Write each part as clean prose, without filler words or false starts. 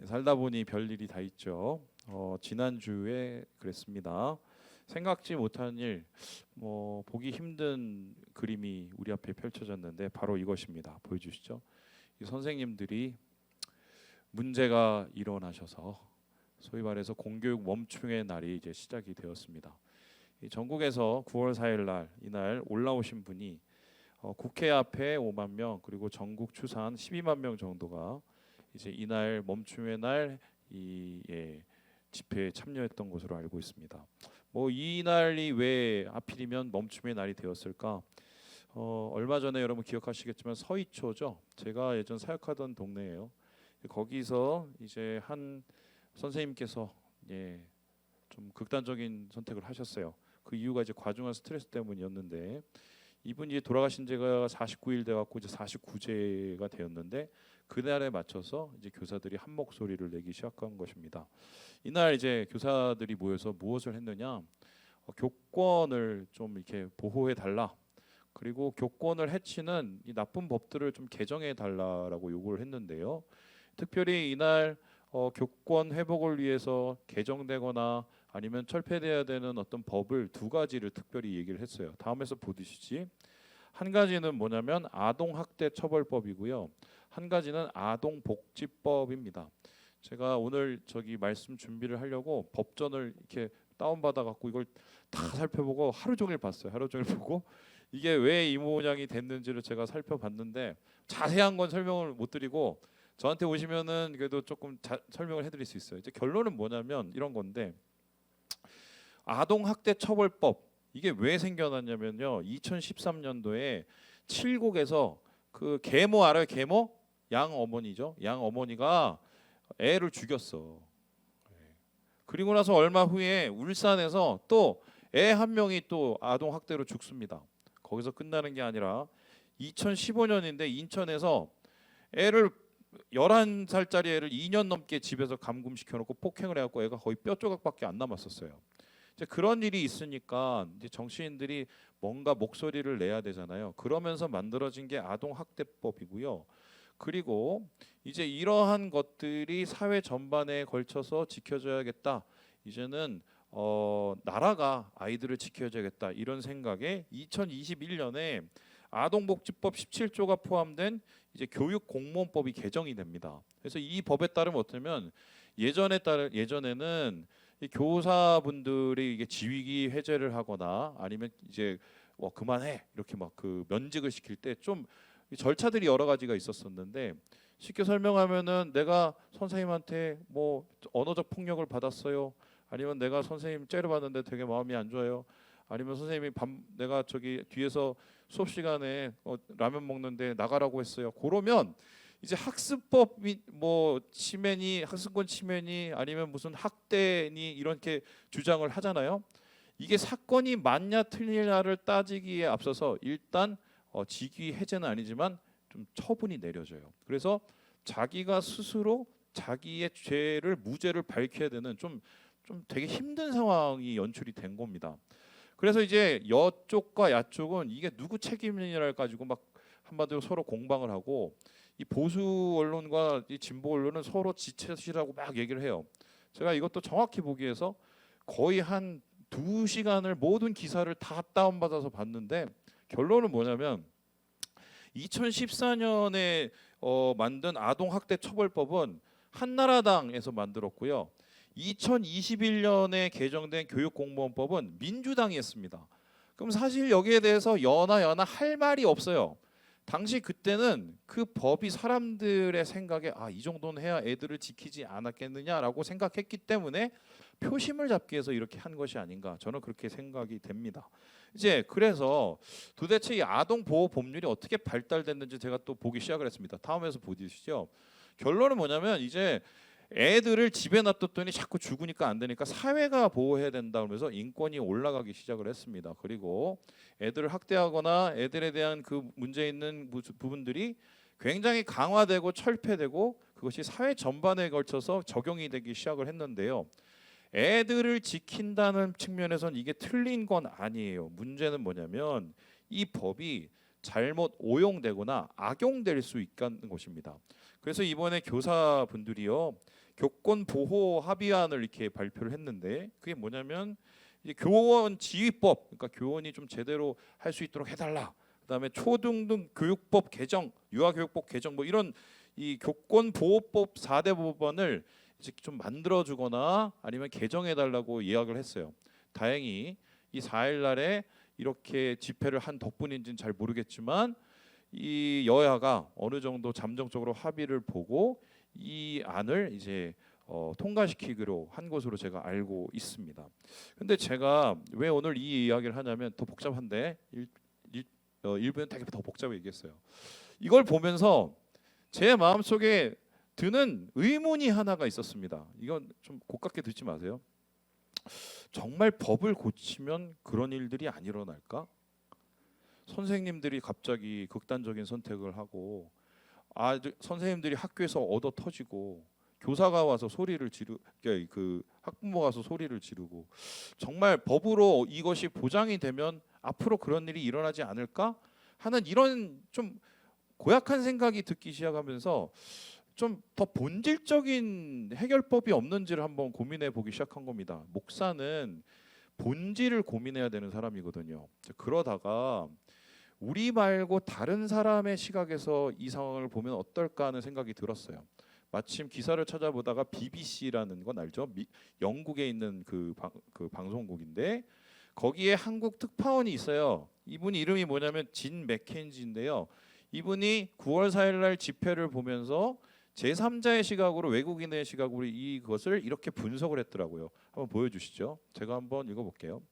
살다 보니 별일이 다 있죠. 지난주에 그랬습니다. 생각지 못한 일, 보기 힘든 그림이 우리 앞에 펼쳐졌는데 바로 이것입니다. 보여주시죠. 이 선생님들이 문제가 일어나셔서 소위 말해서 공교육 멈춤의 날이 이제 시작이 되었습니다. 이 전국에서 9월 4일 날 이날 올라오신 분이 국회 앞에 5만 명 그리고 전국 추산 12만 명 정도가 이제 이날 멈춤의 날 집회에 참여했던 것으로 알고 있습니다. 이날이 왜 하필이면 멈춤의 날이 되었을까? 얼마 전에 여러분 기억하시겠지만 서희초죠. 제가 예전 사역하던 동네예요. 거기서 이제 한 선생님께서 좀 극단적인 선택을 하셨어요. 그 이유가 이제 과중한 스트레스 때문이었는데 이분이 돌아가신 지가 49일 돼 갖고 이제 49제가 되었는데 그날에 맞춰서 이제 교사들이 한 목소리를 내기 시작한 것입니다. 이날 이제 교사들이 모여서 무엇을 했느냐? 교권을 좀 이렇게 보호해 달라. 그리고 교권을 해치는 이 나쁜 법들을 좀 개정해 달라라고 요구를 했는데요. 특별히 이날 교권 회복을 위해서 개정되거나 아니면 철폐돼야 되는 어떤 법을 두 가지를 특별히 얘기를 했어요. 다음에서 보듯이 한 가지는 뭐냐면 아동학대 처벌법이고요. 한 가지는 아동복지법입니다. 제가 오늘 말씀 준비를 하려고 법전을 이렇게 다운받아 갖고 이걸 다 살펴보고 하루 종일 봤어요. 하루 종일 보고 이게 왜 이 모양이 됐는지를 제가 살펴봤는데 자세한 건 설명을 못 드리고 저한테 오시면은 그래도 조금 설명을 해드릴 수 있어요. 이제 결론은 뭐냐면 이런 건데 아동학대 처벌법 이게 왜 생겨났냐면요. 2013년도에 칠곡에서 그 계모 알아요? 계모? 양 어머니죠. 양 어머니가 애를 죽였어. 그리고 나서 얼마 후에 울산에서 또 애 한 명이 또 아동 학대로 죽습니다. 거기서 끝나는 게 아니라 2015년인데 인천에서 애를 11살짜리 애를 2년 넘게 집에서 감금시켜 놓고 폭행을 해갖고 애가 거의 뼈 조각밖에 안 남았었어요. 이제 그런 일이 있으니까 이제 정치인들이 뭔가 목소리를 내야 되잖아요. 그러면서 만들어진 게 아동학대법이고요. 그리고 이제 이러한 것들이 사회 전반에 걸쳐서 지켜져야겠다. 이제는 나라가 아이들을 지켜줘야겠다. 이런 생각에 2021년에 아동복지법 17조가 포함된 이제 교육공무원법이 개정이 됩니다. 그래서 이 법에 따르면 어쩌면 예전에는 이 교사분들이 이게 지휘기 해제를 하거나 아니면 이제 그만해 이렇게 막 그 면직을 시킬 때 좀 절차들이 여러 가지가 있었었는데 쉽게 설명하면은 내가 선생님한테 언어적 폭력을 받았어요. 아니면 내가 선생님 째려봤는데 되게 마음이 안 좋아요. 아니면 선생님이 내가 뒤에서 수업 시간에 라면 먹는데 나가라고 했어요. 그러면 이제 학습법 침해니 학습권 침해니 아니면 무슨 학대니 이렇게 주장을 하잖아요. 이게 사건이 맞냐 틀리냐를 따지기에 앞서서 일단 직위 해제는 아니지만 좀 처분이 내려져요. 그래서 자기가 스스로 자기의 무죄를 밝혀야 되는 좀 되게 힘든 상황이 연출이 된 겁니다. 그래서 이제 여쪽과 야쪽은 이게 누구 책임이냐를 가지고 막 한마디로 서로 공방을 하고 이 보수 언론과 이 진보 언론은 서로 지체시라고 막 얘기를 해요. 제가 이것도 정확히 보기 위해서 거의 한 2시간을 모든 기사를 다 다운받아서 봤는데 결론은 뭐냐면 2014년에 만든 아동학대 처벌법은 한나라당에서 만들었고요. 2021년에 개정된 교육공무원법은 민주당이 했습니다. 그럼 사실 여기에 대해서 여나 할 말이 없어요. 당시 그때는 그 법이 사람들의 생각에 이 정도는 해야 애들을 지키지 않았겠느냐라고 생각했기 때문에 표심을 잡기 위해서 이렇게 한 것이 아닌가 저는 그렇게 생각이 됩니다. 이제 그래서 도대체 이 아동 보호 법률이 어떻게 발달됐는지 제가 또 보기 시작을 했습니다. 다음에서 보시죠. 결론은 뭐냐면 이제 애들을 집에 놔뒀더니 자꾸 죽으니까 안 되니까 사회가 보호해야 된다 그러면서 인권이 올라가기 시작을 했습니다. 그리고 애들을 학대하거나 애들에 대한 그 문제 있는 부분들이 굉장히 강화되고 철폐되고 그것이 사회 전반에 걸쳐서 적용이 되기 시작을 했는데요. 애들을 지킨다는 측면에서는 이게 틀린 건 아니에요. 문제는 뭐냐면 이 법이 잘못 오용되거나 악용될 수 있다는 것입니다. 그래서 이번에 교사분들이요 교권 보호 합의안을 이렇게 발표를 했는데 그게 뭐냐면 이제 교원 지휘법, 그러니까 교원이 좀 제대로 할 수 있도록 해달라. 그다음에 초등등 교육법 개정, 유아교육법 개정 뭐 이런 이 교권 보호법 4대 법안을 이제 좀 만들어주거나 아니면 개정해달라고 이야기를 했어요. 다행히 이 4일 날에 이렇게 집회를 한 덕분인지는 잘 모르겠지만 이 여야가 어느 정도 잠정적으로 합의를 보고 이 안을 이제 통과시키기로 한 것으로 제가 알고 있습니다. 근데 제가 왜 오늘 이 이야기를 하냐면 더 복잡한데 일부는 되게 더 복잡하게 얘기했어요. 이걸 보면서 제 마음속에 드는 의문이 하나가 있었습니다. 이건 좀 고깝게 듣지 마세요. 정말 법을 고치면 그런 일들이 안 일어날까? 선생님들이 갑자기 극단적인 선택을 하고 선생님들이 학교에서 얻어 터지고 교사가 와서 소리를 그 학부모가 와서 소리를 지르고 정말 법으로 이것이 보장이 되면 앞으로 그런 일이 일어나지 않을까 하는 이런 좀 고약한 생각이 듣기 시작하면서 좀 더 본질적인 해결법이 없는지를 한번 고민해 보기 시작한 겁니다. 목사는 본질을 고민해야 되는 사람이거든요. 그러다가 우리 말고 다른 사람의 시각에서 이 상황을 보면 어떨까 하는 생각이 들었어요. 마침 기사를 찾아보다가 BBC라는 건 알죠? 영국에 있는 그 방송국인데 거기에 한국 특파원이 있어요. 이분이 이름이 뭐냐면 진 맥켄지인데요. 이분이 9월 4일 날 집회를 보면서 제3자의 시각으로 외국인의 시각으로 이것을 이렇게 분석을 했더라고요. 한번 보여주시죠. 제가 한번 읽어볼게요.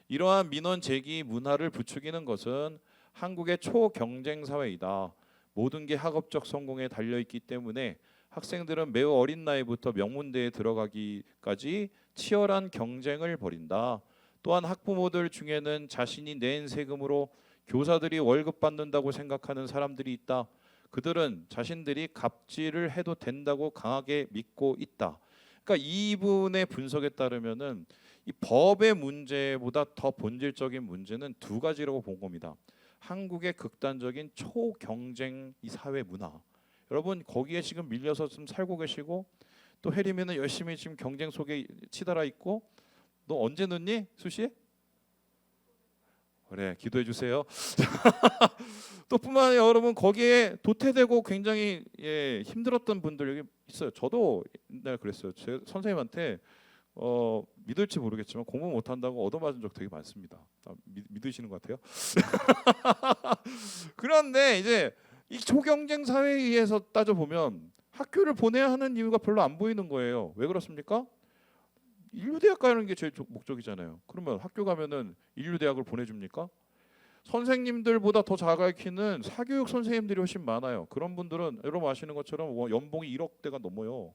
이러한 민원 제기 문화를 부추기는 것은 한국의 초경쟁 사회이다. 모든 게 학업적 성공에 달려있기 때문에 학생들은 매우 어린 나이부터 명문대에 들어가기까지 치열한 경쟁을 벌인다. 또한 학부모들 중에는 자신이 낸 세금으로 교사들이 월급 받는다고 생각하는 사람들이 있다. 그들은 자신들이 갑질을 해도 된다고 강하게 믿고 있다. 그러니까 이분의 분석에 따르면은 이 법의 문제보다 더 본질적인 문제는 두 가지라고 본 겁니다. 한국의 극단적인 초경쟁 이 사회 문화. 여러분 거기에 지금 밀려서 좀 살고 계시고 또 해리면은 열심히 지금 경쟁 속에 치달아 있고 너 언제 늦니? 수시? 그래 기도해 주세요. 또 뿐만 아니라 여러분 거기에 도태되고 굉장히 힘들었던 분들 여기 있어요. 저도 옛날에 그랬어요. 제 선생님한테 믿을지 모르겠지만 공부 못한다고 얻어맞은 적 되게 많습니다. 믿으시는 것 같아요. 그런데 이제 이 초경쟁 사회에 의해서 따져보면 학교를 보내야 하는 이유가 별로 안 보이는 거예요. 왜 그렇습니까? 인류대학 가는 게 제일 목적이잖아요. 그러면 학교 가면은 인류대학을 보내줍니까? 선생님들보다 더 잘 가르치는 사교육 선생님들이 훨씬 많아요. 그런 분들은 여러분 아시는 것처럼 연봉이 1억대가 넘어요.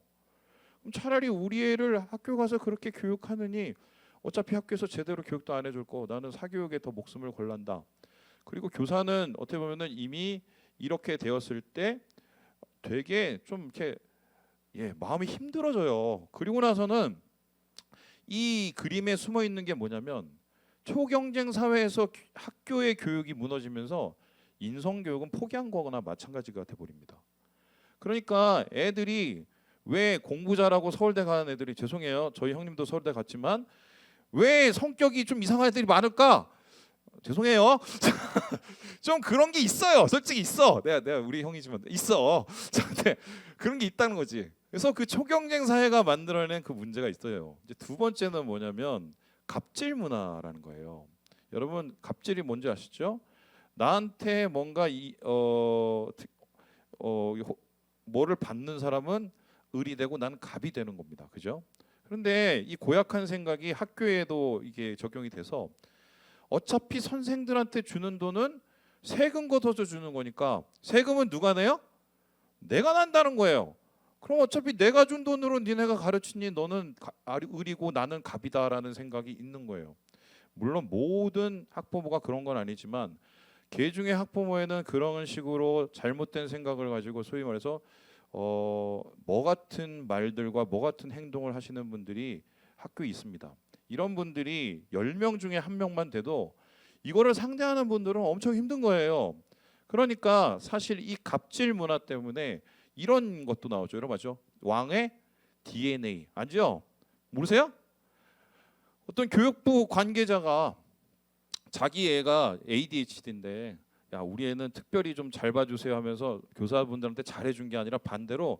그럼 차라리 우리 애를 학교 가서 그렇게 교육하느니 어차피 학교에서 제대로 교육도 안 해줄 거 나는 사교육에 더 목숨을 걸란다. 그리고 교사는 어떻게 보면은 이미 이렇게 되었을 때 되게 좀 이렇게 마음이 힘들어져요. 그리고 나서는 이 그림에 숨어 있는 게 뭐냐면 초경쟁 사회에서 학교의 교육이 무너지면서 인성교육은 포기한 거거나 마찬가지가 돼버립니다. 그러니까 애들이 왜 공부 잘하고 서울대 가는 애들이 죄송해요. 저희 형님도 서울대 갔지만 왜 성격이 좀 이상한 애들이 많을까? 죄송해요. 좀 그런 게 있어요. 솔직히 있어. 내가 우리 형이지만 있어. 근데 그런 게 있다는 거지. 그래서 그 초경쟁 사회가 만들어낸 그 문제가 있어요. 이제 두 번째는 뭐냐면 갑질 문화라는 거예요. 여러분 갑질이 뭔지 아시죠? 나한테 뭔가 뭐를 받는 사람은 을이 되고 나는 갑이 되는 겁니다. 그죠? 그런데 이 고약한 생각이 학교에도 이게 적용이 돼서 어차피 선생들한테 주는 돈은 세금 걷어서 주는 거니까 세금은 누가 내요? 내가 난다는 거예요. 그럼 어차피 내가 준 돈으로 니네가 가르치니 너는 을이고 나는 갑이다라는 생각이 있는 거예요. 물론 모든 학부모가 그런 건 아니지만 개 중에 학부모에는 그런 식으로 잘못된 생각을 가지고 소위 말해서 뭐 같은 말들과 뭐 같은 행동을 하시는 분들이 학교에 있습니다. 이런 분들이 10명 중에 1명만 돼도 이거를 상대하는 분들은 엄청 힘든 거예요. 그러니까 사실 이 갑질 문화 때문에 이런 것도 나오죠. 여러분 맞죠? 왕의 DNA 아죠? 모르세요? 어떤 교육부 관계자가 자기 애가 ADHD인데 야 우리 애는 특별히 좀 잘 봐주세요 하면서 교사분들한테 잘해준 게 아니라 반대로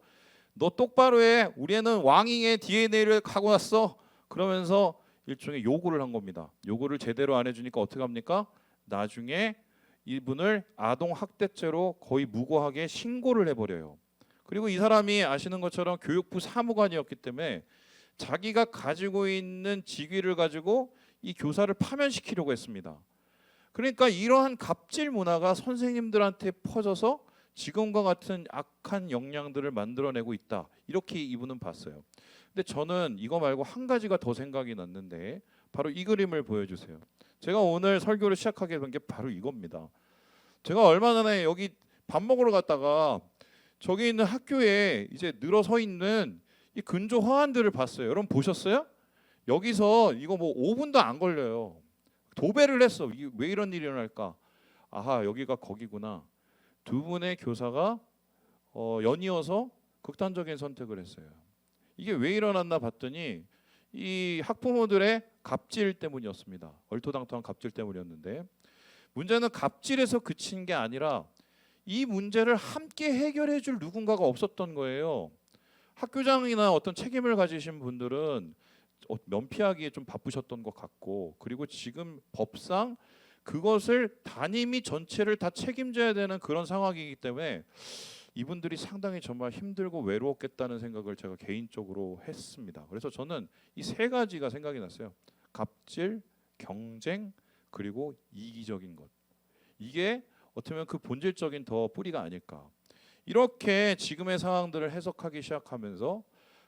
너 똑바로 해 우리 애는 왕잉의 DNA를 갖고 왔어 그러면서 일종의 요구를 한 겁니다. 요구를 제대로 안 해주니까 어떻게 합니까? 나중에 이분을 아동 학대죄로 거의 무고하게 신고를 해버려요. 그리고 이 사람이 아시는 것처럼 교육부 사무관이었기 때문에 자기가 가지고 있는 직위를 가지고 이 교사를 파면시키려고 했습니다. 그러니까 이러한 갑질 문화가 선생님들한테 퍼져서 지금과 같은 악한 영향들을 만들어내고 있다. 이렇게 이분은 봤어요. 근데 저는 이거 말고 한 가지가 더 생각이 났는데 바로 이 그림을 보여주세요. 제가 오늘 설교를 시작하게 된 게 바로 이겁니다. 제가 얼마 전에 여기 밥 먹으러 갔다가 저기 있는 학교에 이제 늘어서 있는 이 근조 화환들을 봤어요. 여러분 보셨어요? 여기서 이거 뭐 5분도 안 걸려요. 도배를 했어. 이게 왜 이런 일이 일어날까? 아하 여기가 거기구나. 두 분의 교사가 연이어서 극단적인 선택을 했어요. 이게 왜 일어났나 봤더니 이 학부모들의 갑질 때문이었습니다. 얼토당토한 갑질 때문이었는데 문제는 갑질에서 그친 게 아니라 이 문제를 함께 해결해 줄 누군가가 없었던 거예요. 학교장이나 어떤 책임을 가지신 분들은 면피하기에 좀 바쁘셨던 것 같고 그리고 지금 법상 그것을 담임이 전체를 다 책임져야 되는 그런 상황이기 때문에 이분들이 상당히 정말 힘들고 외로웠겠다는 생각을 제가 개인적으로 했습니다. 그래서 저는 이 세 가지가 생각이 났어요. 갑질, 경쟁, 그리고 이기적인 것. 이게 어떻게 보면 그 본질적인 더 뿌리가 아닐까. 이렇게 지금의 상황들을 해석하기 시작하면서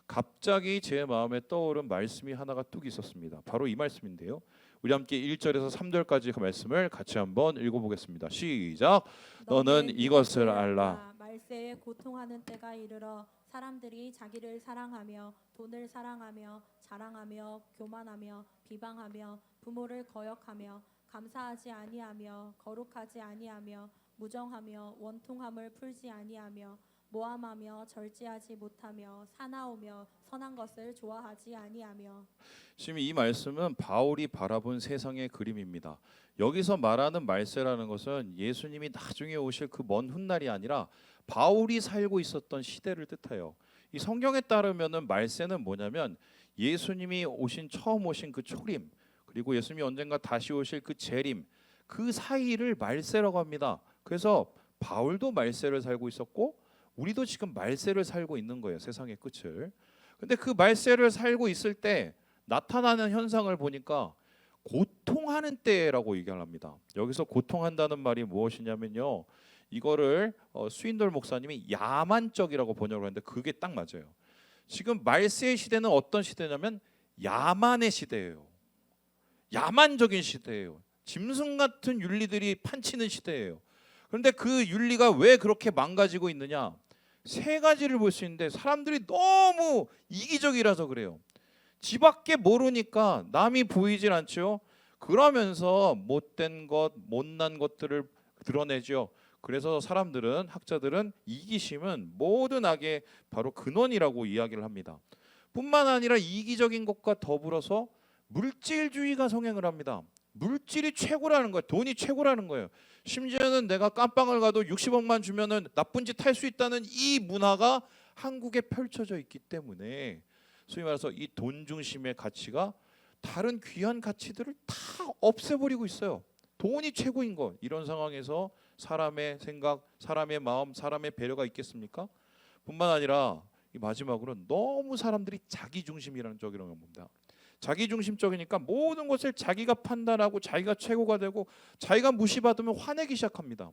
갑자기 제 마음에 떠오른 말씀이 하나가 뚝 있었습니다. 바로 이 말씀인데요. 우리 함께 1절에서 3절까지 그 말씀을 같이 한번 읽어보겠습니다. 시작. 너는 이것을 알라. 말세에 고통하는 때가 이르러 사람들이 자기를 사랑하며 돈을 사랑하며 자랑하며 교만하며 비방하며 부모를 거역하며 감사하지 아니하며 거룩하지 아니하며 무정하며 원통함을 풀지 아니하며 모함하며 절제하지 못하며 사나우며 선한 것을 좋아하지 아니하며. 지금 이 말씀은 바울이 바라본 세상의 그림입니다. 여기서 말하는 말세라는 것은 예수님이 나중에 오실 그 먼 훗날이 아니라 바울이 살고 있었던 시대를 뜻해요. 이 성경에 따르면은 말세는 뭐냐면 예수님이 처음 오신 그 초림 그리고 예수님이 언젠가 다시 오실 그 재림 그 사이를 말세라고 합니다. 그래서 바울도 말세를 살고 있었고 우리도 지금 말세를 살고 있는 거예요. 세상의 끝을. 근데 그 말세를 살고 있을 때 나타나는 현상을 보니까 고통하는 때라고 얘기를 합니다. 여기서 고통한다는 말이 무엇이냐면요. 이거를 수인돌 목사님이 야만적이라고 번역을 했는데 그게 딱 맞아요. 지금 말세의 시대는 어떤 시대냐면 야만의 시대예요. 야만적인 시대예요. 짐승 같은 윤리들이 판치는 시대예요. 그런데 그 윤리가 왜 그렇게 망가지고 있느냐? 세 가지를 볼 수 있는데 사람들이 너무 이기적이라서 그래요. 지밖에 모르니까 남이 보이질 않죠. 그러면서 못된 것, 못난 것들을 드러내죠. 그래서 사람들은 학자들은 이기심은 모든 악의 바로 근원이라고 이야기를 합니다. 뿐만 아니라 이기적인 것과 더불어서 물질주의가 성행을 합니다. 물질이 최고라는 거예요. 돈이 최고라는 거예요. 심지어는 내가 깜빵을 가도 60억만 주면은 나쁜 짓 할 수 있다는 이 문화가 한국에 펼쳐져 있기 때문에 소위 말해서 이 돈 중심의 가치가 다른 귀한 가치들을 다 없애버리고 있어요. 돈이 최고인 거. 이런 상황에서 사람의 생각, 사람의 마음, 사람의 배려가 있겠습니까? 뿐만 아니라 이 마지막으로 너무 사람들이 자기중심이라는 쪽이라는 겁니다. 자기중심적이니까 모든 것을 자기가 판단하고 자기가 최고가 되고 자기가 무시받으면 화내기 시작합니다.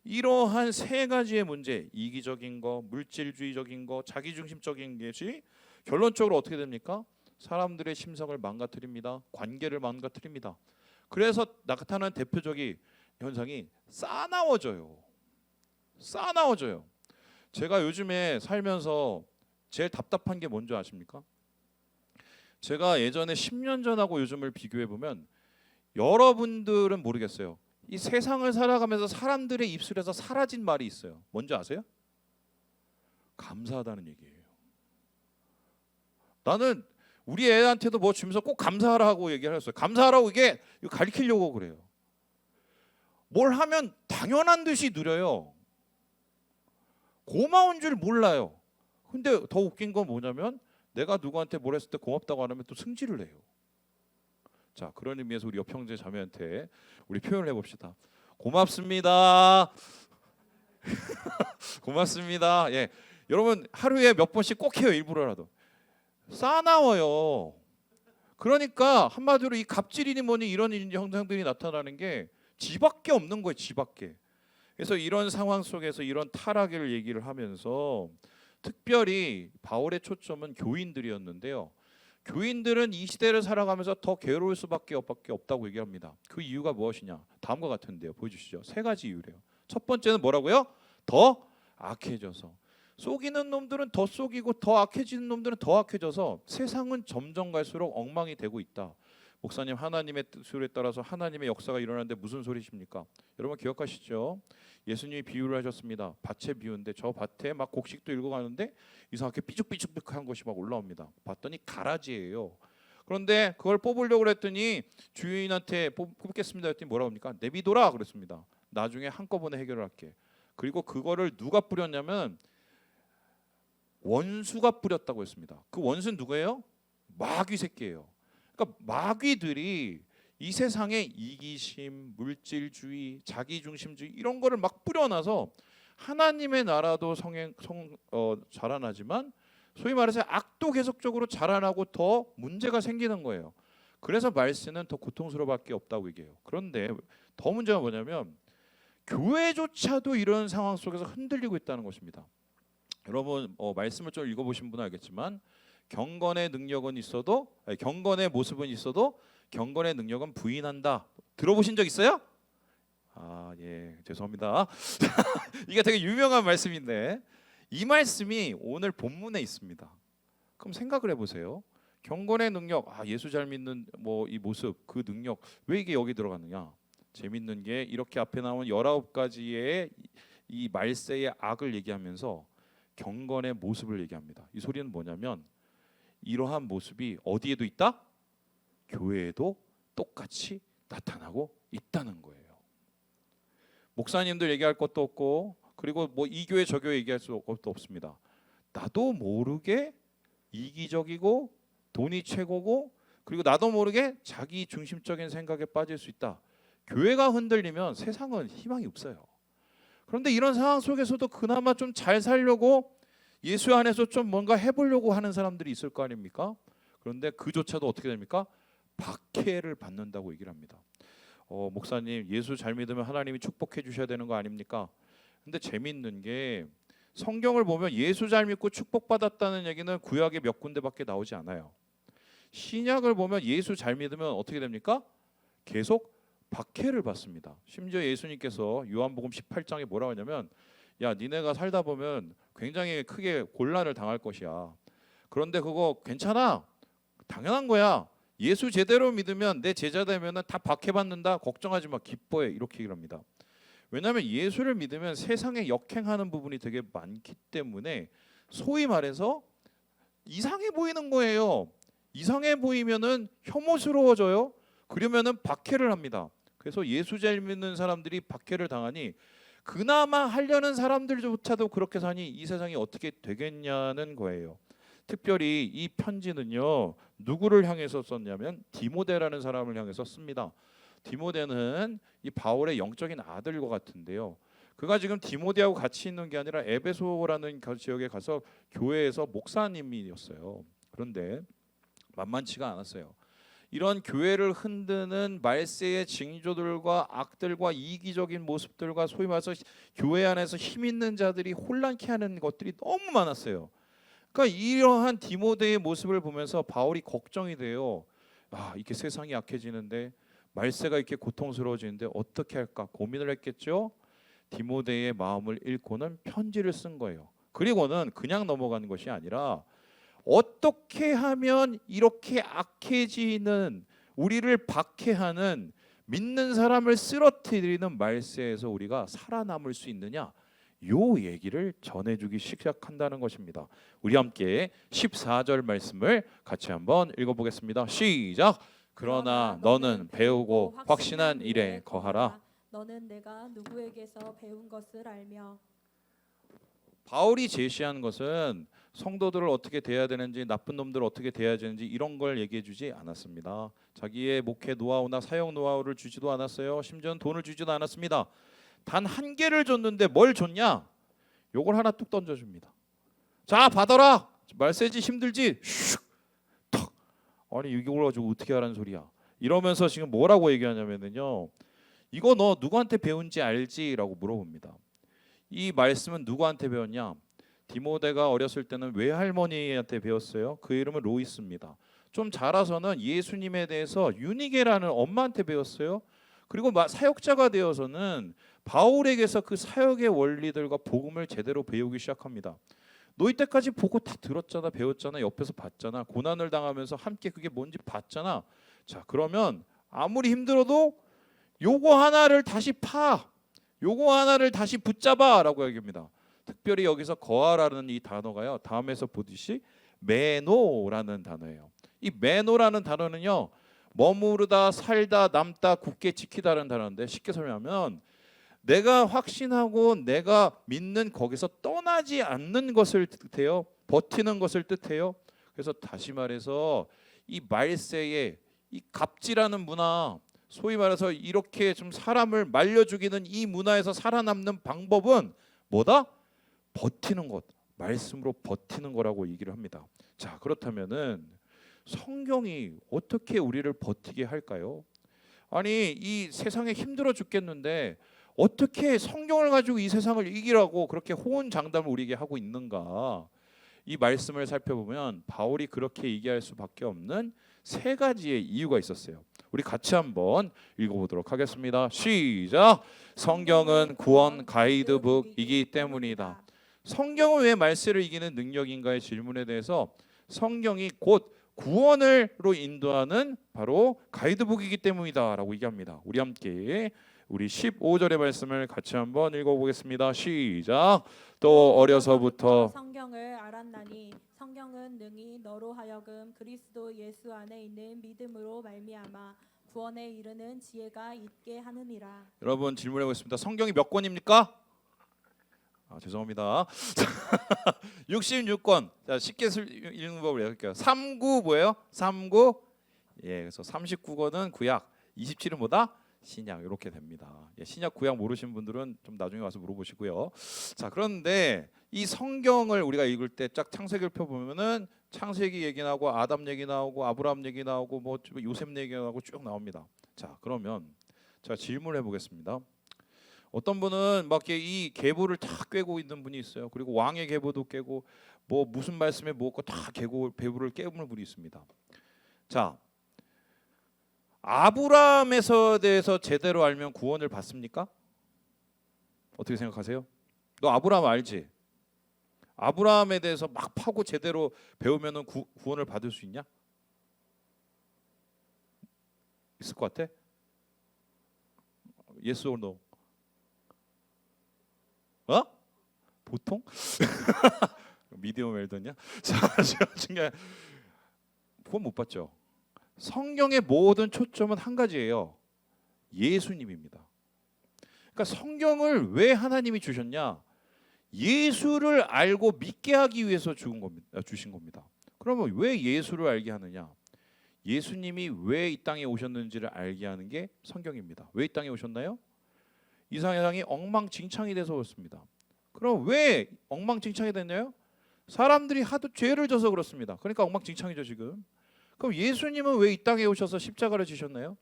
이러한 세 가지의 문제, 이기적인 거, 물질주의적인 거, 자기중심적인 것이 결론적으로 어떻게 됩니까? 사람들의 심성을 망가뜨립니다. 관계를 망가뜨립니다. 그래서 나타나는 대표적인 현상이 싸나워져요. 싸나워져요. 제가 요즘에 살면서 제일 답답한 게 뭔지 아십니까? 제가 예전에 10년 전하고 요즘을 비교해 보면 여러분들은 모르겠어요. 이 세상을 살아가면서 사람들의 입술에서 사라진 말이 있어요. 뭔지 아세요? 감사하다는 얘기예요. 나는 우리 애한테도 뭐 주면서 꼭 감사하라고 얘기를 했어요. 감사하라고 이거 가르치려고 그래요. 뭘 하면 당연한 듯이 누려요. 고마운 줄 몰라요. 근데 더 웃긴 건 뭐냐면 내가 누구한테 뭘 했을 때 고맙다고 안 하면 또 승질을 해요. 자, 그런 의미에서 우리 옆 형제 자매한테 우리 표현을 해봅시다. 고맙습니다. 고맙습니다. 예, 여러분 하루에 몇 번씩 꼭 해요. 일부러라도. 싸나워요. 그러니까 한마디로 이 갑질이니 뭐니 이런 현상들이 나타나는 게 지밖에 없는 거예요. 지밖에. 그래서 이런 상황 속에서 이런 타락을 얘기를 하면서 특별히 바울의 초점은 교인들이었는데요. 교인들은 이 시대를 살아가면서 더 괴로울 수밖에 없다고 얘기합니다. 그 이유가 무엇이냐? 다음과 같은데요. 보여주시죠. 세 가지 이유래요. 첫 번째는 뭐라고요? 더 악해져서. 속이는 놈들은 더 속이고 더 악해지는 놈들은 더 악해져서 세상은 점점 갈수록 엉망이 되고 있다. 목사님, 하나님의 뜻에 따라서 하나님의 역사가 일어나는데 무슨 소리십니까? 여러분 기억하시죠? 예수님이 비유를 하셨습니다. 밭에 비유인데 저 밭에 막 곡식도 읽어가는데 이상하게 삐죽삐죽한 것이 막 올라옵니다. 봤더니 가라지예요. 그런데 그걸 뽑으려고 했더니 주인한테 뽑겠습니다 했더니 뭐라고 합니까? 내비둬라 그랬습니다. 나중에 한꺼번에 해결할게. 그리고 그거를 누가 뿌렸냐면 원수가 뿌렸다고 했습니다. 그 원수는 누구예요? 마귀 새끼예요. 그러니까 마귀들이 이 세상에 이기심, 물질주의, 자기중심주의 이런 거를 막 뿌려놔서 하나님의 나라도 자라나지만 소위 말해서 악도 계속적으로 자라나고 더 문제가 생기는 거예요. 그래서 말세는 더 고통스러워밖에 없다고 얘기해요. 그런데 더 문제가 뭐냐면 교회조차도 이런 상황 속에서 흔들리고 있다는 것입니다. 여러분 말씀을 좀 읽어보신 분은 알겠지만 경건의 능력은 있어도 경건의 모습은 있어도 경건의 능력은 부인한다. 들어보신 적 있어요? 아, 예, 죄송합니다. 이게 되게 유명한 말씀인데 이 말씀이 오늘 본문에 있습니다. 그럼 생각을 해보세요. 경건의 능력, 예수 잘 믿는 뭐 이 모습, 그 능력 왜 이게 여기 들어가느냐? 재밌는 게 이렇게 앞에 나온 19가지의 이 말세의 악을 얘기하면서 경건의 모습을 얘기합니다. 이 소리는 뭐냐면 이러한 모습이 어디에도 있다? 교회에도 똑같이 나타나고 있다는 거예요. 목사님들 얘기할 것도 없고 그리고 뭐 이 교회 저 교회 얘기할 것도 없습니다. 나도 모르게 이기적이고 돈이 최고고 그리고 나도 모르게 자기 중심적인 생각에 빠질 수 있다. 교회가 흔들리면 세상은 희망이 없어요. 그런데 이런 상황 속에서도 그나마 좀 잘 살려고 예수 안에서 좀 뭔가 해보려고 하는 사람들이 있을 거 아닙니까? 그런데 그조차도 어떻게 됩니까? 박해를 받는다고 얘기를 합니다. 목사님, 예수 잘 믿으면 하나님이 축복해 주셔야 되는 거 아닙니까? 근데 재밌는 게 성경을 보면 예수 잘 믿고 축복받았다는 얘기는 구약에 몇 군데밖에 나오지 않아요. 신약을 보면 예수 잘 믿으면 어떻게 됩니까? 계속 박해를 받습니다. 심지어 예수님께서 요한복음 18장에 뭐라고 하냐면 야, 니네가 살다 보면 굉장히 크게 곤란을 당할 것이야. 그런데 그거 괜찮아. 당연한 거야. 예수 제대로 믿으면 내 제자 되면은 다 박해받는다. 걱정하지 마. 기뻐해. 이렇게 얘기를 합니다. 왜냐하면 예수를 믿으면 세상에 역행하는 부분이 되게 많기 때문에 소위 말해서 이상해 보이는 거예요. 이상해 보이면은 혐오스러워져요. 그러면은 박해를 합니다. 그래서 예수 잘 믿는 사람들이 박해를 당하니 그나마 하려는 사람들조차도 그렇게 사니 이 세상이 어떻게 되겠냐는 거예요. 특별히 이 편지는요 누구를 향해서 썼냐면 디모데라는 사람을 향해서 씁니다. 디모데는 이 바울의 영적인 아들과 같은데요. 그가 지금 디모데하고 같이 있는 게 아니라 에베소라는 지역에 가서 교회에서 목사님이었어요. 그런데 만만치가 않았어요. 이런 교회를 흔드는 말세의 징조들과 악들과 이기적인 모습들과 소위 말해서 교회 안에서 힘 있는 자들이 혼란케 하는 것들이 너무 많았어요. 그러니까 이러한 디모데의 모습을 보면서 바울이 걱정이 돼요. 이렇게 세상이 약해지는데 말세가 이렇게 고통스러워지는데 어떻게 할까 고민을 했겠죠. 디모데의 마음을 읽고는 편지를 쓴 거예요. 그리고는 그냥 넘어가는 것이 아니라 어떻게 하면 이렇게 악해지는 우리를 박해하는 믿는 사람을 쓰러뜨리는 말세에서 우리가 살아남을 수 있느냐 요 얘기를 전해주기 시작한다는 것입니다. 우리 함께 14절 말씀을 같이 한번 읽어보겠습니다. 시작. 그러나 너는 배우고 확신한 일에 거하라. 너는 내가 누구에게서 배운 것을 알며. 바울이 제시하는 것은 성도들을 어떻게 대해야 되는지, 나쁜 놈들을 어떻게 대해야 되는지 이런 걸 얘기해 주지 않았습니다. 자기의 목회 노하우나 사역 노하우를 주지도 않았어요. 심지어는 돈을 주지도 않았습니다. 단 한 개를 줬는데 뭘 줬냐? 요걸 하나 뚝 던져줍니다. 자, 받아라. 말세지 힘들지? 슉, 턱. 아니 이걸 가지고 어떻게 하라는 소리야? 이러면서 지금 뭐라고 얘기하냐면요. 이거 너 누구한테 배운지 알지?라고 물어봅니다. 이 말씀은 누구한테 배웠냐? 디모데가 어렸을 때는 외할머니한테 배웠어요. 그 이름은 로이스입니다. 좀 자라서는 예수님에 대해서 유니게라는 엄마한테 배웠어요. 그리고 사역자가 되어서는 바울에게서 그 사역의 원리들과 복음을 제대로 배우기 시작합니다. 너 이때까지 보고 다 들었잖아, 배웠잖아, 옆에서 봤잖아, 고난을 당하면서 함께 그게 뭔지 봤잖아. 자, 그러면 아무리 힘들어도 요거 하나를 다시 요거 하나를 다시 붙잡아라고 얘기합니다. 특별히 여기서 거하라는 이 단어가요, 다음에서 보듯이 메노라는 단어예요. 이 메노라는 단어는요, 머무르다, 살다, 남다, 굳게 지키다라는 단어인데, 쉽게 설명하면 내가 확신하고 내가 믿는 거기서 떠나지 않는 것을 뜻해요. 버티는 것을 뜻해요. 그래서 다시 말해서 이 말세의 이 갑질하는 문화, 소위 말해서 이렇게 좀 사람을 말려 죽이는 이 문화에서 살아남는 방법은 뭐다? 버티는 것, 말씀으로 버티는 거라고 얘기를 합니다. 자, 그렇다면은 성경이 어떻게 우리를 버티게 할까요? 아니 이 세상에 힘들어 죽겠는데 어떻게 성경을 가지고 이 세상을 이기라고 그렇게 호언장담을 우리에게 하고 있는가? 이 말씀을 살펴보면 바울이 그렇게 얘기할 수밖에 없는 세 가지의 이유가 있었어요. 우리 같이 한번 읽어보도록 하겠습니다. 시작. 성경은 구원 가이드북이기 때문이다. 성경은 왜 말세를 이기는 능력인가의 질문에 대해서 성경이 곧 구원으로 인도하는 바로 가이드북이기 때문이다라고 얘기합니다. 우리 함께 우리 15절의 말씀을 같이 한번 읽어보겠습니다. 시작. 또 어려서부터 성경을 알았나니 성경은 능히 너로 하여금 그리스도 예수 안에 있는 믿음으로 말미암아 구원에 이르는 지혜가 있게 하느니라. 여러분 질문해 보겠습니다. 성경이 몇 권입니까? 죄송합니다. 66권. 자, 쉽게 읽는 법을 해볼게요. 39 뭐예요? 39. 예, 그래서 39권은 구약, 27은 뭐다? 신약. 이렇게 됩니다. 예, 신약 구약 모르시는 분들은 좀 나중에 와서 물어보시고요. 자, 그런데 이 성경을 우리가 읽을 때 쫙 창세기를 펴보면은 창세기 얘기 나오고 아담 얘기 나오고 아브라함 얘기 나오고 뭐 요셉 얘기 나오고 쭉 나옵니다. 자, 그러면 제가 질문해 보겠습니다. 어떤 분은 막 이 계보를 다 꿰고 있는 분이 있어요. 그리고 왕의 계보도 깨고 뭐 무슨 말씀에 뭐고 다 계보를 깨는 분이 있습니다. 자, 아브라함에서 대해서 제대로 알면 구원을 받습니까? 어떻게 생각하세요? 너 아브라함 알지? 아브라함에 대해서 막 파고 제대로 배우면은 구원을 받을 수 있냐? 있을 것 같아? Yes or no? 보통? 미디엄 웰던이야? 자, 중요한 구원 못 받죠. 성경의 모든 초점은 한 가지예요. 예수님입니다. 그러니까 성경을 왜 하나님이 주셨냐? 예수를 알고 믿게 하기 위해서 주신 겁니다. 그러면 왜 예수를 알게 하느냐? 예수님이 왜 이 땅에 오셨는지를 알게 하는 게 성경입니다. 왜 이 땅에 오셨나요? 이 세상이 엉망진창이 돼서 그렇습니다. 그럼 왜 엉망진창이 됐나요? 사람들이 하도 죄를 져서 그렇습니다. 그러니까 엉망진창이죠 지금. 그럼 예수님은 왜 이 땅에 오셔서 십자가를 지셨나요?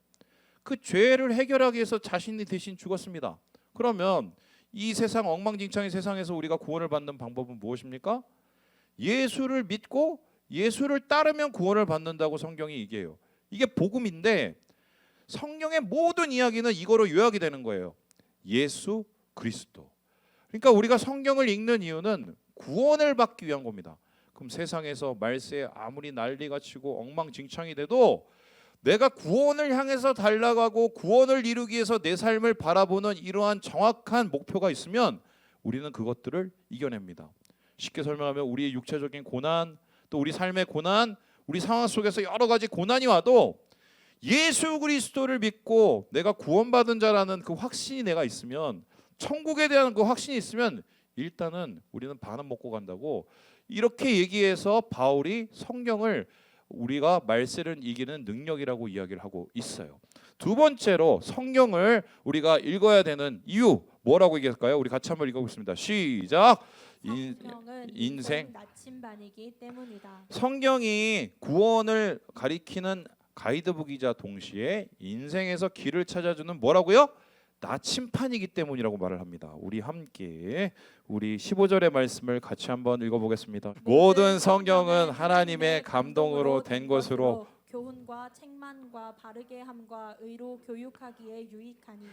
그 죄를 해결하기 위해서 자신이 대신 죽었습니다. 그러면 이 세상 엉망진창의 세상에서 우리가 구원을 받는 방법은 무엇입니까? 예수를 믿고 예수를 따르면 구원을 받는다고 성경이 얘기해요. 이게 복음인데 성경의 모든 이야기는 이거로 요약이 되는 거예요. 예수 그리스도. 그러니까 우리가 성경을 읽는 이유는 구원을 받기 위한 겁니다. 그럼 세상에서 말세에 아무리 난리가 치고 엉망진창이 돼도 내가 구원을 향해서 달려가고 구원을 이루기 위해서 내 삶을 바라보는 이러한 정확한 목표가 있으면 우리는 그것들을 이겨냅니다. 쉽게 설명하면 우리의 육체적인 고난, 또 우리 삶의 고난, 우리 상황 속에서 여러 가지 고난이 와도 예수 그리스도를 믿고 내가 구원받은 자라는 그 확신이 내가 있으면, 천국에 대한 그 확신이 있으면 일단은 우리는 반은 먹고 간다고, 이렇게 얘기해서 바울이 성경을 우리가 말세를 이기는 능력이라고 이야기를 하고 있어요. 두 번째로 성경을 우리가 읽어야 되는 이유 뭐라고 얘기할까요? 우리 같이 한번 읽어보겠습니다. 시작. 성경은 인생 나침반이기 때문이다. 성경이 구원을 가리키는 가이드북이자 동시에 인생에서 길을 찾아주는 뭐라고요? 나침판이기 때문이라고 말을 합니다. 우리 함께 우리 15절의 말씀을 같이 한번 읽어보겠습니다. 모든 성경은 하나님의 감동으로 된 것으로 교훈과 책망과 바르게 함과 의로 교육하기에 유익하니.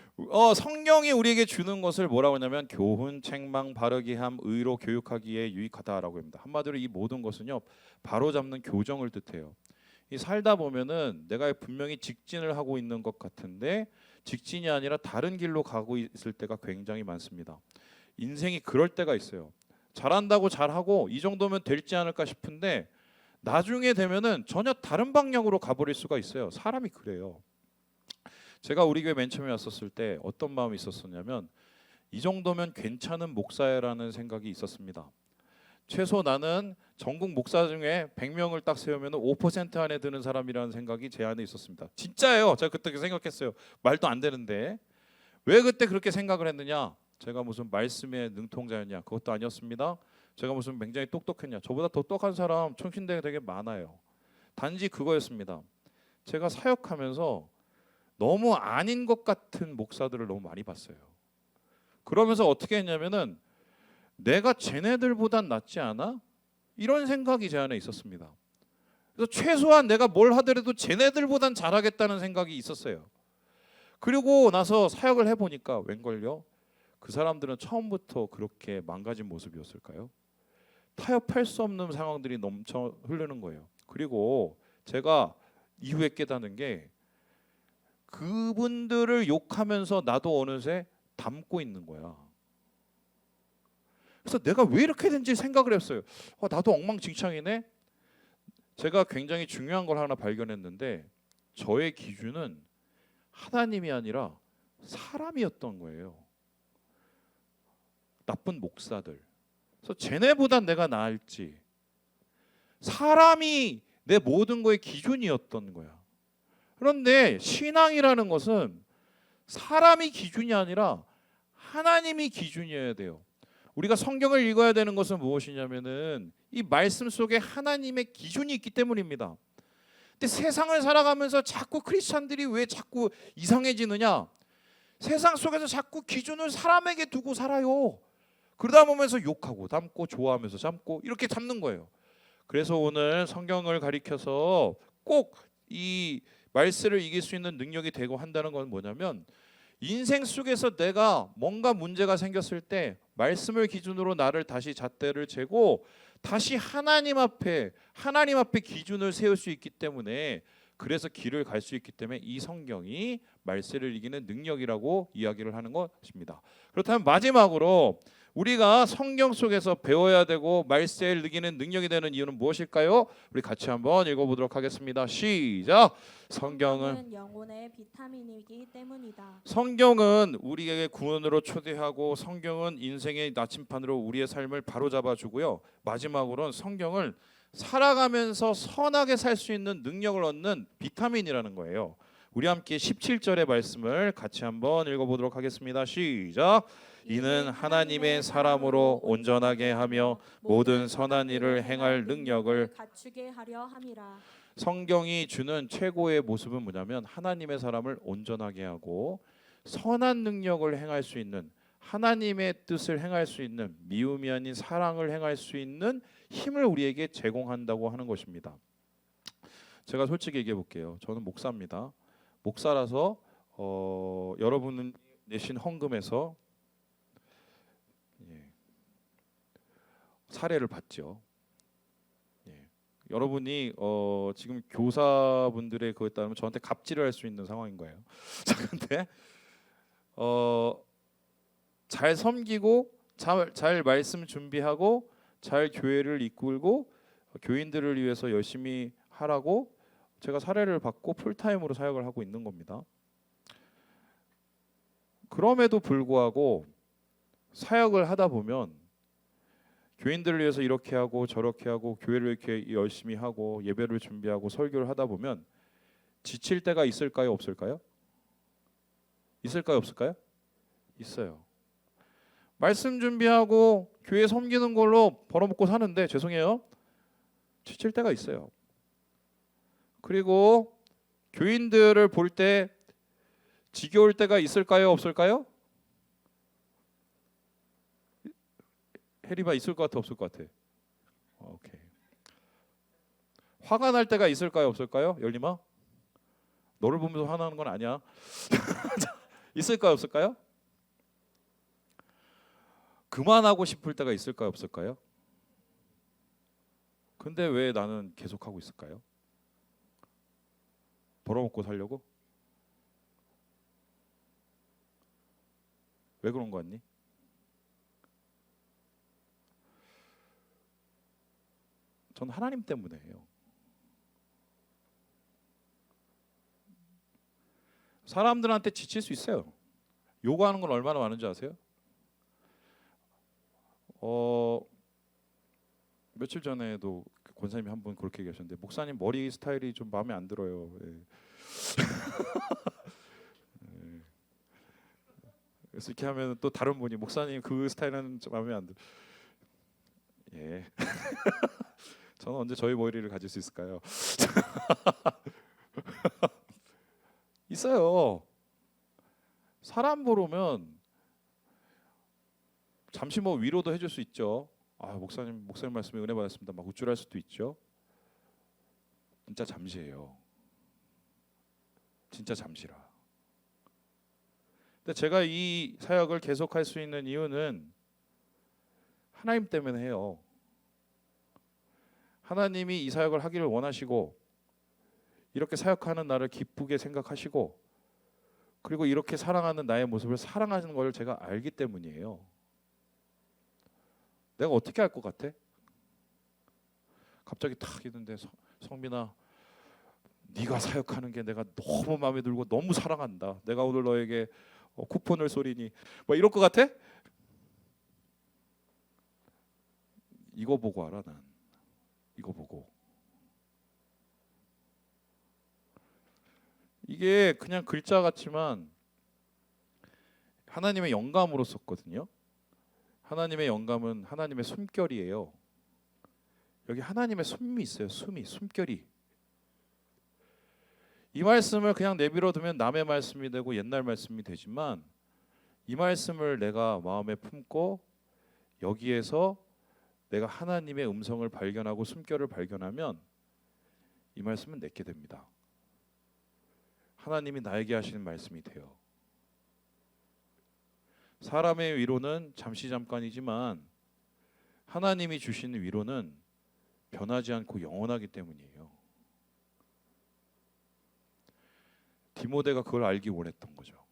성경이 우리에게 주는 것을 뭐라고 하냐면 교훈, 책망, 바르게 함, 의로 교육하기에 유익하다라고 합니다. 한마디로 이 모든 것은요, 바로잡는 교정을 뜻해요. 이 살다 보면은 내가 분명히 직진을 하고 있는 것 같은데 직진이 아니라 다른 길로 가고 있을 때가 굉장히 많습니다. 인생이 그럴 때가 있어요. 잘한다고 잘하고 이 정도면 될지 않을까 싶은데 나중에 되면은 전혀 다른 방향으로 가버릴 수가 있어요. 사람이 그래요. 제가 우리 교회 맨 처음에 왔었을 때 어떤 마음이 있었었냐면 이 정도면 괜찮은 목사야라는 생각이 있었습니다. 최소 나는 전국 목사 중에 100명을 딱 세우면 5% 안에 드는 사람이라는 생각이 제 안에 있었습니다. 진짜예요. 제가 그때 생각했어요. 말도 안 되는데. 왜 그때 그렇게 생각을 했느냐? 제가 무슨 말씀의 능통자였냐? 그것도 아니었습니다. 제가 무슨 굉장히 똑똑했냐? 저보다 더 똑똑한 사람 청신대에 되게 많아요. 단지 그거였습니다. 제가 사역하면서 너무 아닌 것 같은 목사들을 너무 많이 봤어요. 그러면서 어떻게 했냐면은 내가 쟤네들보단 낫지 않아? 이런 생각이 제 안에 있었습니다. 그래서 최소한 내가 뭘 하더라도 쟤네들보단 잘하겠다는 생각이 있었어요. 그리고 나서 사역을 해보니까 웬걸요? 그 사람들은 처음부터 그렇게 망가진 모습이었을까요? 타협할 수 없는 상황들이 넘쳐 흐르는 거예요. 그리고 제가 이후에 깨닫는 게 그분들을 욕하면서 나도 어느새 닮고 있는 거야. 그래서 내가 왜 이렇게 된지 생각을 했어요. 나도 엉망진창이네. 제가 굉장히 중요한 걸 하나 발견했는데 저의 기준은 하나님이 아니라 사람이었던 거예요. 나쁜 목사들. 그래서 쟤네보단 내가 나을지. 사람이 내 모든 거의 기준이었던 거야. 그런데 신앙이라는 것은 사람이 기준이 아니라 하나님이 기준이어야 돼요. 우리가 성경을 읽어야 되는 것은 무엇이냐면은 이 말씀 속에 하나님의 기준이 있기 때문입니다. 근데 세상을 살아가면서 자꾸 크리스찬들이 왜 자꾸 이상해지느냐? 세상 속에서 자꾸 기준을 사람에게 두고 살아요. 그러다 보면서 욕하고 담고 좋아하면서 참고 이렇게 잡는 거예요. 그래서 오늘 성경을 가리켜서 꼭 이 말세를 이길 수 있는 능력이 되고 한다는 건 뭐냐면 인생 속에서 내가 뭔가 문제가 생겼을 때 말씀을 기준으로 나를 다시 잣대를 재고 다시 하나님 앞에 기준을 세울 수 있기 때문에, 그래서 길을 갈 수 있기 때문에 이 성경이 말세를 이기는 능력이라고 이야기를 하는 것입니다. 그렇다면 마지막으로 우리가 성경 속에서 배워야 되고 말세를 이기는 능력이 되는 이유는 무엇일까요? 우리 같이 한번 읽어보도록 하겠습니다. 시작. 성경은 영혼의 비타민이기 때문이다. 성경은 우리에게 구원으로 초대하고 성경은 인생의 나침판으로 우리의 삶을 바로잡아주고요. 마지막으로는 성경을 살아가면서 선하게 살 수 있는 능력을 얻는 비타민이라는 거예요. 우리 함께 17절의 말씀을 같이 한번 읽어보도록 하겠습니다. 시작. 이는 하나님의 사람으로 온전하게 하며 모든 선한 일을 행할 능력을 갖추게 하려 함이라. 성경이 주는 최고의 모습은 뭐냐면 하나님의 사람을 온전하게 하고 선한 능력을 행할 수 있는, 하나님의 뜻을 행할 수 있는, 미움이 아닌 사랑을 행할 수 있는 힘을 우리에게 제공한다고 하는 것입니다. 제가 솔직히 얘기해 볼게요. 저는 목사입니다. 목사라서 여러분 내신 헌금에서 사례를 받죠. 여러분이 지금 교사분들의 그거에 따르면 저한테 갑질을 할 수 있는 상황인 거예요. 자, 근데 잘 섬기고 잘 말씀 준비하고 잘 교회를 이끌고 교인들을 위해서 열심히 하라고 제가 사례를 받고 풀타임으로 사역을 하고 있는 겁니다. 그럼에도 불구하고 사역을 하다 보면 교인들을 위해서 이렇게 하고 저렇게 하고 교회를 이렇게 열심히 하고 예배를 준비하고 설교를 하다 보면 지칠 때가 있을까요, 없을까요? 있을까요, 없을까요? 있어요. 말씀 준비하고 교회 섬기는 걸로 벌어먹고 사는데 죄송해요. 지칠 때가 있어요. 그리고 교인들을 볼 때 지겨울 때가 있을까요, 없을까요? 해리바 있을 것 같아, 없을 것 같아? 오케이. 화가 날 때가 있을까요, 없을까요? 열림아? 너를 보면서 화나는 건 아니야. 있을까요, 없을까요? 그만하고 싶을 때가 있을까요, 없을까요? 근데 왜 나는 계속하고 있을까요? 벌어먹고 살려고? 왜 그런 거 같니? 전 하나님 때문에 해요. 사람들한테 지칠 수 있어요. 요구하는 건 얼마나 많은지 아세요? 며칠 전에도 권사님이 한 분 그렇게 얘기하셨는데 목사님 머리 스타일이 좀 마음에 안 들어요. 예. 그래서 이렇게 하면 또 다른 분이 목사님 그 스타일은 좀 마음에 안 들어. 예. 저는 언제 저희 머리를 가질 수 있을까요? 있어요. 사람 보러면 잠시 뭐 위로도 해줄 수 있죠. 아 목사님 말씀에 은혜 받았습니다. 막 우쭐할 수도 있죠. 진짜 잠시예요. 진짜 잠시라. 근데 제가 이 사역을 계속할 수 있는 이유는 하나님 때문에 해요. 하나님이 이 사역을 하기를 원하시고 이렇게 사역하는 나를 기쁘게 생각하시고 그리고 이렇게 사랑하는 나의 모습을 사랑하는 걸 제가 알기 때문이에요. 내가 어떻게 할 것 같아? 갑자기 탁 있는데 성민아 네가 사역하는 게 내가 너무 마음에 들고 너무 사랑한다. 내가 오늘 너에게 쿠폰을 쏘리니 뭐 이럴 것 같아? 이거 보고 알아 난. 이거 보고. 이게 그냥 글자 같지만 하나님의 영감으로 썼거든요. 하나님의 영감은 하나님의 숨결이에요. 여기 하나님의 숨이 있어요. 숨결이. 이 말씀을 그냥 내버려 두면 남의 말씀이 되고 옛날 말씀이 되지만 이 말씀을 내가 마음에 품고 여기에서 내가 하나님의 음성을 발견하고 숨결을 발견하면 이 말씀은 내게 됩니다. 하나님이 나에게 하시는 말씀이 돼요. 사람의 위로는 잠시 잠깐이지만 하나님이 주시는 위로는 변하지 않고 영원하기 때문이에요. 디모데가 그걸 알기 원했던 거죠.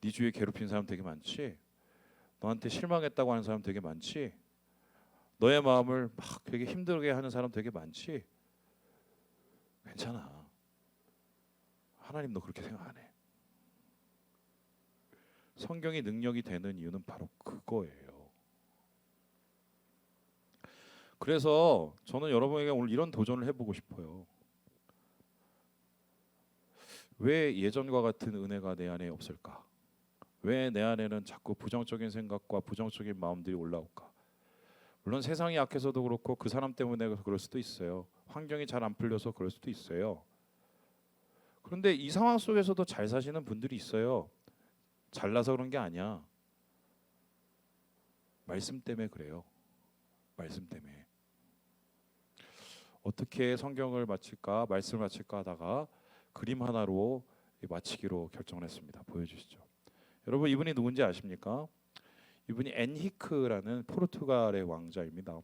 네 주위에 괴롭힌 사람 되게 많지? 너한테 실망했다고 하는 사람 되게 많지? 너의 마음을 막 되게 힘들게 하는 사람 되게 많지? 괜찮아. 하나님 너 그렇게 생각 안 해. 성경이 능력이 되는 이유는 바로 그거예요. 그래서 저는 여러분에게 오늘 이런 도전을 해보고 싶어요. 왜 예전과 같은 은혜가 내 안에 없을까? 왜 내 안에는 자꾸 부정적인 생각과 부정적인 마음들이 올라올까? 물론 세상이 약해서도 그렇고 그 사람 때문에 그럴 수도 있어요. 환경이 잘 안 풀려서 그럴 수도 있어요. 그런데 이 상황 속에서도 잘 사시는 분들이 있어요. 잘나서 그런 게 아니야. 말씀 때문에 그래요. 말씀 때문에. 어떻게 성경을 마칠까, 말씀을 마칠까 하다가 그림 하나로 마치기로 결정을 했습니다. 보여주시죠. 여러분 이분이 누군지 아십니까? 이분이 엔히크라는 포르투갈의 왕자입니다.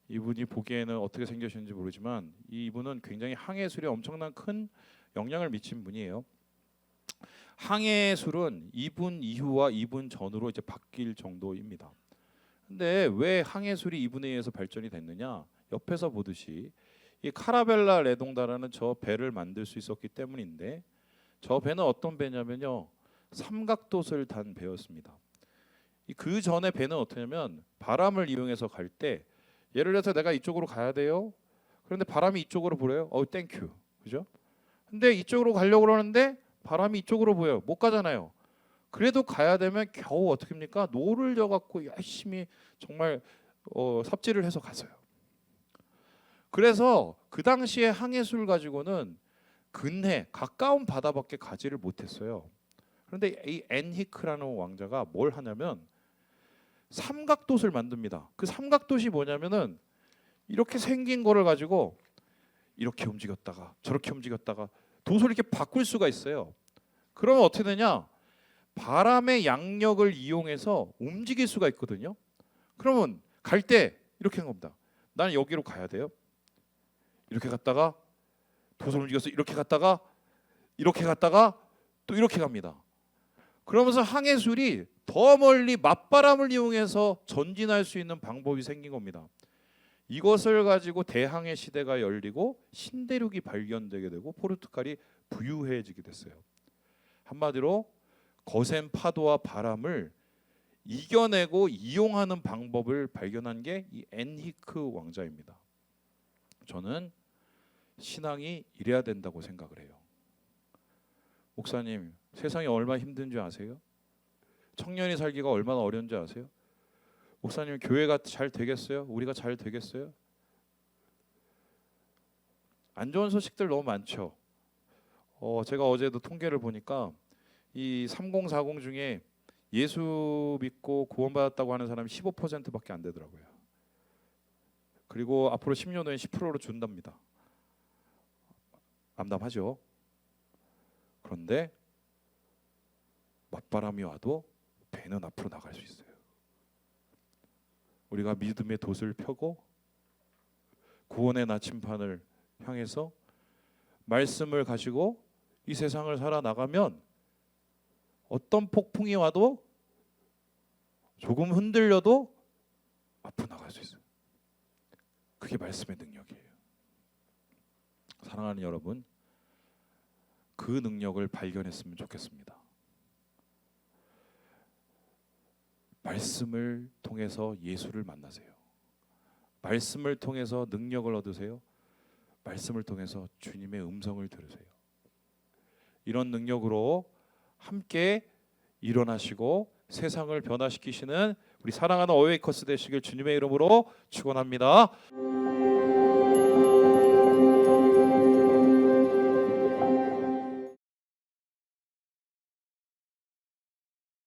이분이 보기에는 어떻게 생기셨는지 모르지만 이분은 굉장히 항해술에 엄청난 큰 영향을 미친 분이에요. 항해술은 2분 이후와 2분 전으로 이제 바뀔 정도입니다. 근데 왜 항해술이 2분에 의해서 발전이 됐느냐? 옆에서 보듯이 이 카라벨라 레동다라는 저 배를 만들 수 있었기 때문인데, 저 배는 어떤 배냐면요, 삼각돛을 단 배였습니다. 그 전에 배는 어떠냐면 바람을 이용해서 갈 때, 예를 들어서 내가 이쪽으로 가야 돼요. 그런데 바람이 이쪽으로 불어요. 땡큐, 그죠? 근데 이쪽으로 가려고 그러는데 바람이 이쪽으로 보여요. 못 가잖아요. 그래도 가야 되면 겨우 어떻게 합니까? 노를 져갖고 열심히 정말 삽질을 해서 갔어요. 그래서 그 당시에 항해술 가지고는 근해 가까운 바다밖에 가지를 못했어요. 그런데 이 엔히크라는 왕자가 뭘 하냐면 삼각돛을 만듭니다. 그 삼각돛이 뭐냐면은 이렇게 생긴 거를 가지고 이렇게 움직였다가 저렇게 움직였다가 돛을 이렇게 바꿀 수가 있어요. 그러면 어떻게 되냐? 바람의 양력을 이용해서 움직일 수가 있거든요. 그러면 갈 때 이렇게 한 겁니다. 나는 여기로 가야 돼요. 이렇게 갔다가 돛을 움직여서 이렇게 갔다가 또 이렇게 갑니다. 그러면서 항해술이 더 멀리 맞바람을 이용해서 전진할 수 있는 방법이 생긴 겁니다. 이것을 가지고 대항해 시대가 열리고 신대륙이 발견되게 되고 포르투갈이 부유해지게 됐어요. 한마디로 거센 파도와 바람을 이겨내고 이용하는 방법을 발견한 게 이 엔히크 왕자입니다. 저는 신앙이 이래야 된다고 생각을 해요. 목사님, 세상이 얼마나 힘든 줄 아세요? 청년이 살기가 얼마나 어려운 줄 아세요? 목사님, 교회가 잘 되겠어요? 우리가 잘 되겠어요? 안 좋은 소식들 너무 많죠. 제가 어제도 통계를 보니까 이 3040 중에 예수 믿고 구원받았다고 하는 사람이 15%밖에 안 되더라고요. 그리고 앞으로 10년 후에 10%로 준답니다. 암담하죠. 그런데 맞바람이 와도 배는 앞으로 나갈 수 있어요. 우리가 믿음의 돛을 펴고 구원의 나침판을 향해서 말씀을 가지고 이 세상을 살아나가면 어떤 폭풍이 와도 조금 흔들려도 앞으로 나갈 수 있어요. 그게 말씀의 능력이에요. 사랑하는 여러분, 그 능력을 발견했으면 좋겠습니다. 말씀을 통해서 예수를 만나세요. 말씀을 통해서 능력을 얻으세요. 말씀을 통해서 주님의 음성을 들으세요. 이런 능력으로 함께 일어나시고 세상을 변화시키시는 우리 사랑하는 어웨이커스 되시길 주님의 이름으로 축원합니다.